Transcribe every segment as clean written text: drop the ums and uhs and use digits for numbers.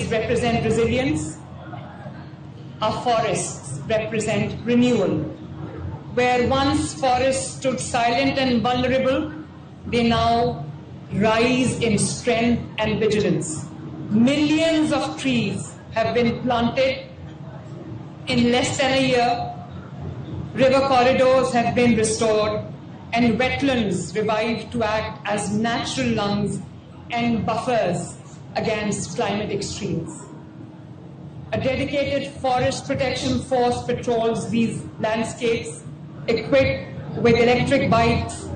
trees represent resilience, our forests represent renewal. Where once forests stood silent and vulnerable, they now rise in strength and vigilance. Millions of trees have been planted in less than a year. River corridors have been restored and wetlands revived to act as natural lungs and buffers against climate extremes. A dedicated forest protection force patrols these landscapes, equipped with electric bikes,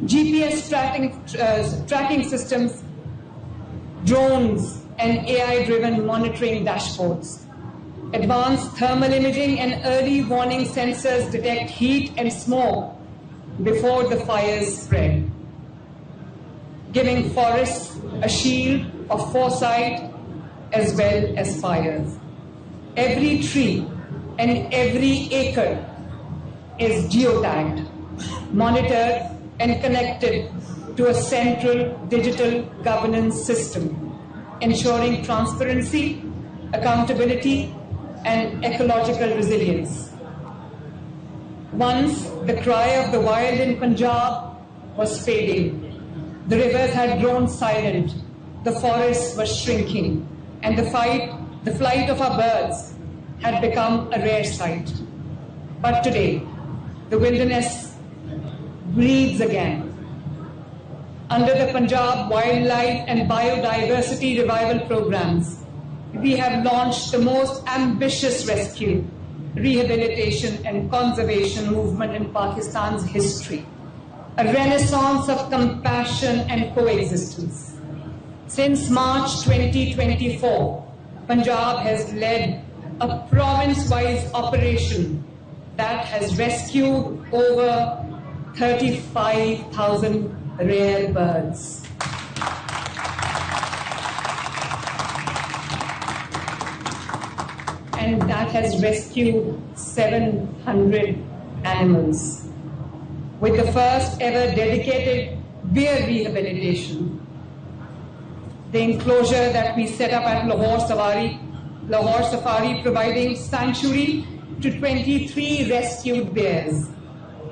GPS tracking systems, drones, and AI-driven monitoring dashboards. Advanced thermal imaging and early warning sensors detect heat and smoke before the fires spread, giving forests a shield of foresight as well as fires. Every tree and every acre is geotagged, monitored, and connected to a central digital governance system, ensuring transparency, accountability, and ecological resilience. Once the cry of the wild in Punjab was fading, the rivers had grown silent, the forests were shrinking, and the flight of our birds had become a rare sight. But today, the wilderness breathes again. Under the Punjab Wildlife and Biodiversity Revival Programs, we have launched the most ambitious rescue, rehabilitation, and conservation movement in Pakistan's history, a renaissance of compassion and coexistence. Since March 2024, Punjab has led a province-wise operation that has rescued over 35,000 rare birds. And that has rescued 700 animals. With the first ever dedicated bear rehabilitation, the enclosure that we set up at Lahore Safari providing sanctuary to 23 rescued bears,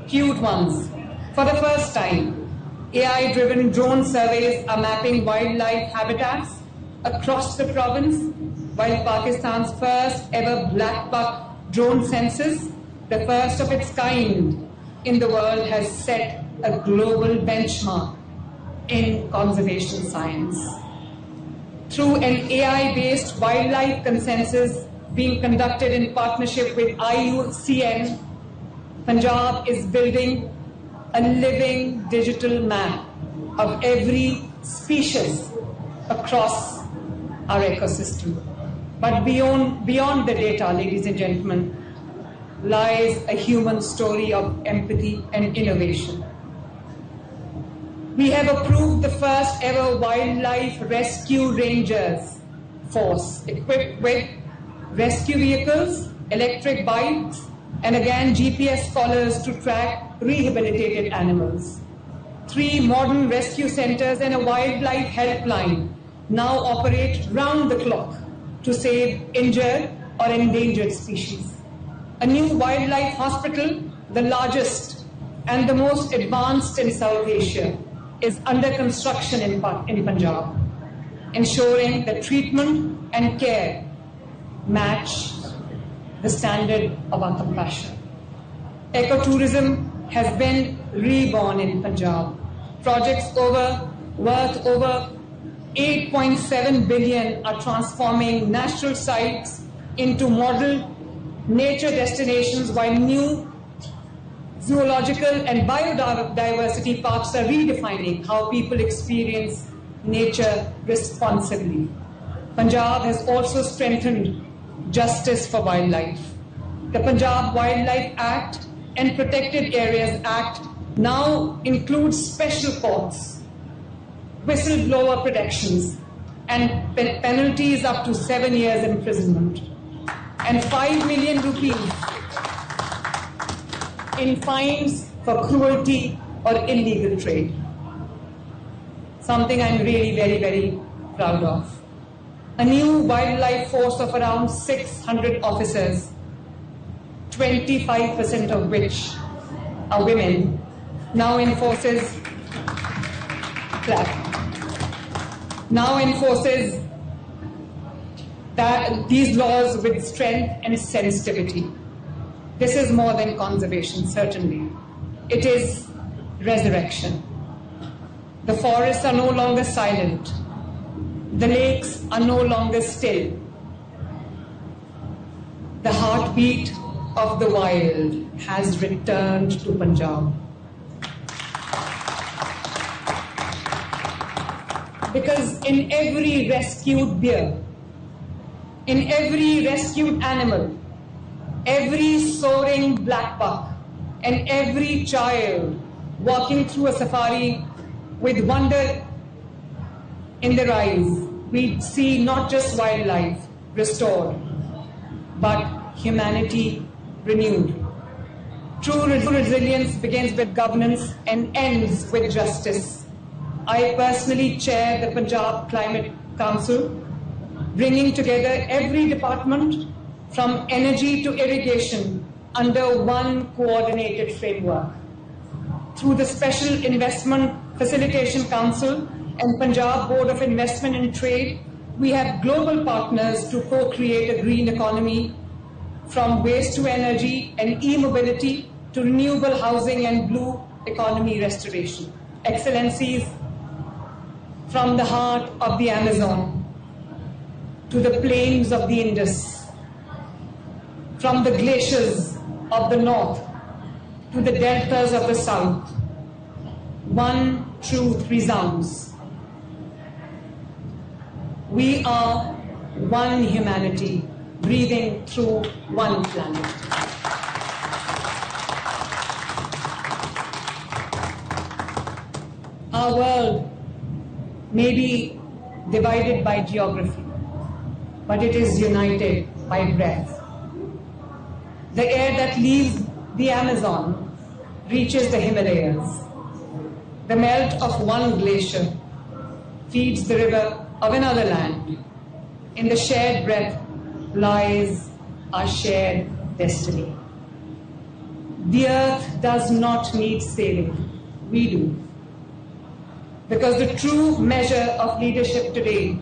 cute ones. For the first time, AI-driven drone surveys are mapping wildlife habitats across the province, while Pakistan's first ever black buck drone census, the first of its kind in the world, has set a global benchmark in conservation science. Through an AI-based wildlife consensus being conducted in partnership with IUCN, Punjab is building a living digital map of every species across our ecosystem. But beyond the data, ladies and gentlemen, lies a human story of empathy and innovation. We have approved the first ever wildlife rescue rangers force, equipped with rescue vehicles, electric bikes, and again GPS collars to track rehabilitated animals. 3 modern rescue centers and a wildlife helpline now operate round the clock to save injured or endangered species. A new wildlife hospital, the largest and the most advanced in South Asia, is under construction in Punjab, ensuring that treatment and care match the standard of our compassion. Ecotourism has been reborn in Punjab. Projects worth over 8.7 billion are transforming natural sites into model nature destinations, while new zoological and biodiversity parks are redefining how people experience nature responsibly. Punjab has also strengthened justice for wildlife. The Punjab Wildlife Act and Protected Areas Act now includes special courts, whistleblower protections, and penalties up to 7 years imprisonment, and 5 million rupees in fines for cruelty or illegal trade. Something I'm really very, very proud of. A new wildlife force of around 600 officers, 25% of which are women, now enforces these laws with strength and sensitivity. This is more than conservation, certainly. It is resurrection. The forests are no longer silent. The lakes are no longer still. The heartbeat of the wild has returned to Punjab. Because in every rescued bear, in every rescued animal, every soaring black buck, and every child walking through a safari with wonder in their eyes, we see not just wildlife restored, but humanity renewed. True resilience begins with governance and ends with justice. I personally chair the Punjab Climate Council, bringing together every department from energy to irrigation under one coordinated framework. Through the Special Investment Facilitation Council and Punjab Board of Investment and Trade, we have global partners to co-create a green economy, from waste to energy and e-mobility to renewable housing and blue economy restoration. Excellencies, from the heart of the Amazon to the plains of the Indus, from the glaciers of the north to the deltas of the south, one truth resounds. We are one humanity breathing through one planet. Our world may be divided by geography, but it is united by breath. The air that leaves the Amazon reaches the Himalayas. The melt of one glacier feeds the river of another land. In the shared breath lies our shared destiny. The earth does not need saving, we do. Because the true measure of leadership today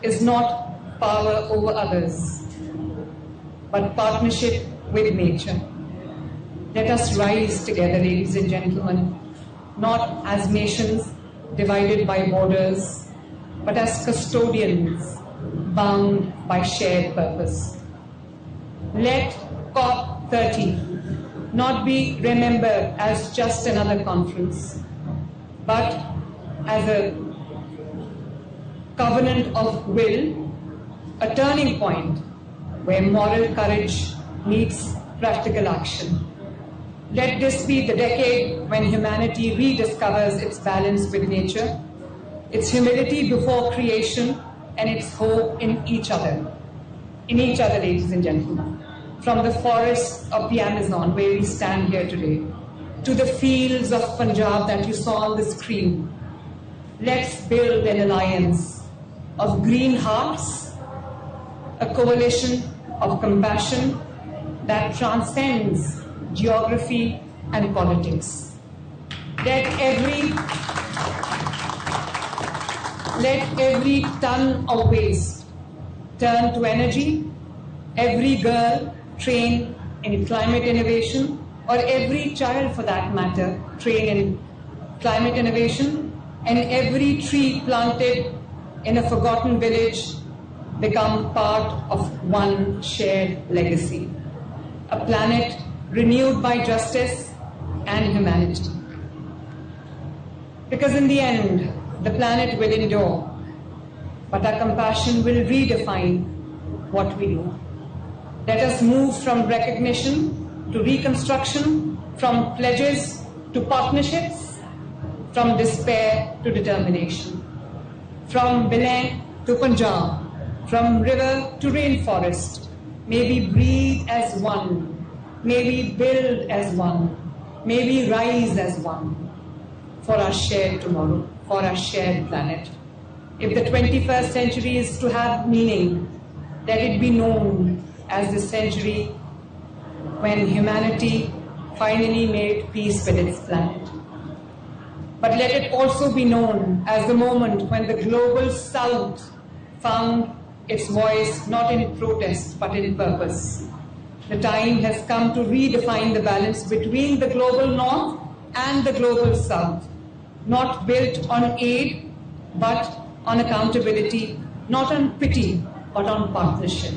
is not power over others, but partnership with nature. Let us rise together, ladies and gentlemen, not as nations divided by borders, but as custodians bound by shared purpose. Let COP30 not be remembered as just another conference, but as a covenant of will, a turning point where moral courage meets practical action. Let this be the decade when humanity rediscovers its balance with nature, its humility before creation, and its hope in each other. In each other, ladies and gentlemen. From the forests of the Amazon, where we stand here today, to the fields of Punjab that you saw on the screen, let's build an alliance of green hearts, a coalition of compassion that transcends geography and politics. Let every ton of waste turn to energy, every girl train in climate innovation, or every child for that matter train in climate innovation, and every tree planted in a forgotten village become part of one shared legacy. A planet renewed by justice and humanity. Because in the end, the planet will endure, but our compassion will redefine what we do. Let us move from recognition to reconstruction, from pledges to partnerships, from despair to determination, from Belém to Punjab, from river to rainforest. May we breathe as one, may we build as one, may we rise as one for our shared tomorrow, for our shared planet. if the 21st century is to have meaning, let it be known as the century when humanity finally made peace with its planet. But let it also be known as the moment when the global South found its voice not in protest but in purpose. The time has come to redefine the balance between the global North and the global South, not built on aid but on accountability, not on pity but on partnership.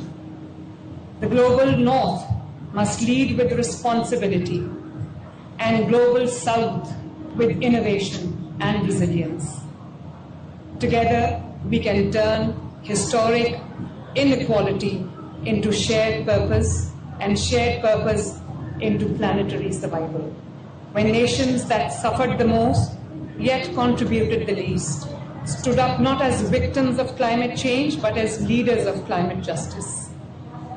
The global North must lead with responsibility and global South with innovation and resilience. Together, we can turn historic inequality into shared purpose and shared purpose into planetary survival. When nations that suffered the most, yet contributed the least, stood up not as victims of climate change, but as leaders of climate justice.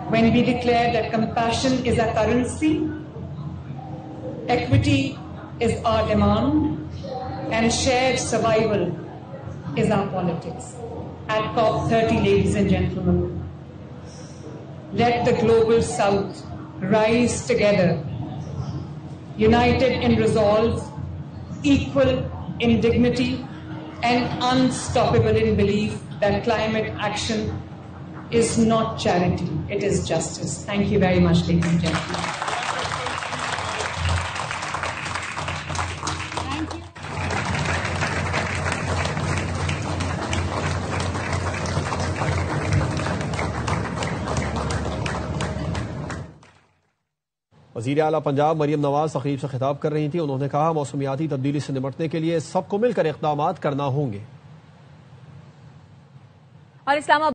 When we declare that compassion is our currency, equity is our demand, and shared survival is our politics. At COP30, ladies and gentlemen, let the global South rise together, united in resolve, equal in dignity, and unstoppable in belief that climate action is not charity, it is justice. Thank you very much, ladies and gentlemen. वज़ीर आला पंजाब मरियम नवाज तक़रीब से खिताब कर रही थी। उन्होंने कहा मौसमियाती तब्दीली से निपटने के लिए सबको मिलकर इक़दामात करना होंगे। और इस्लामाबाद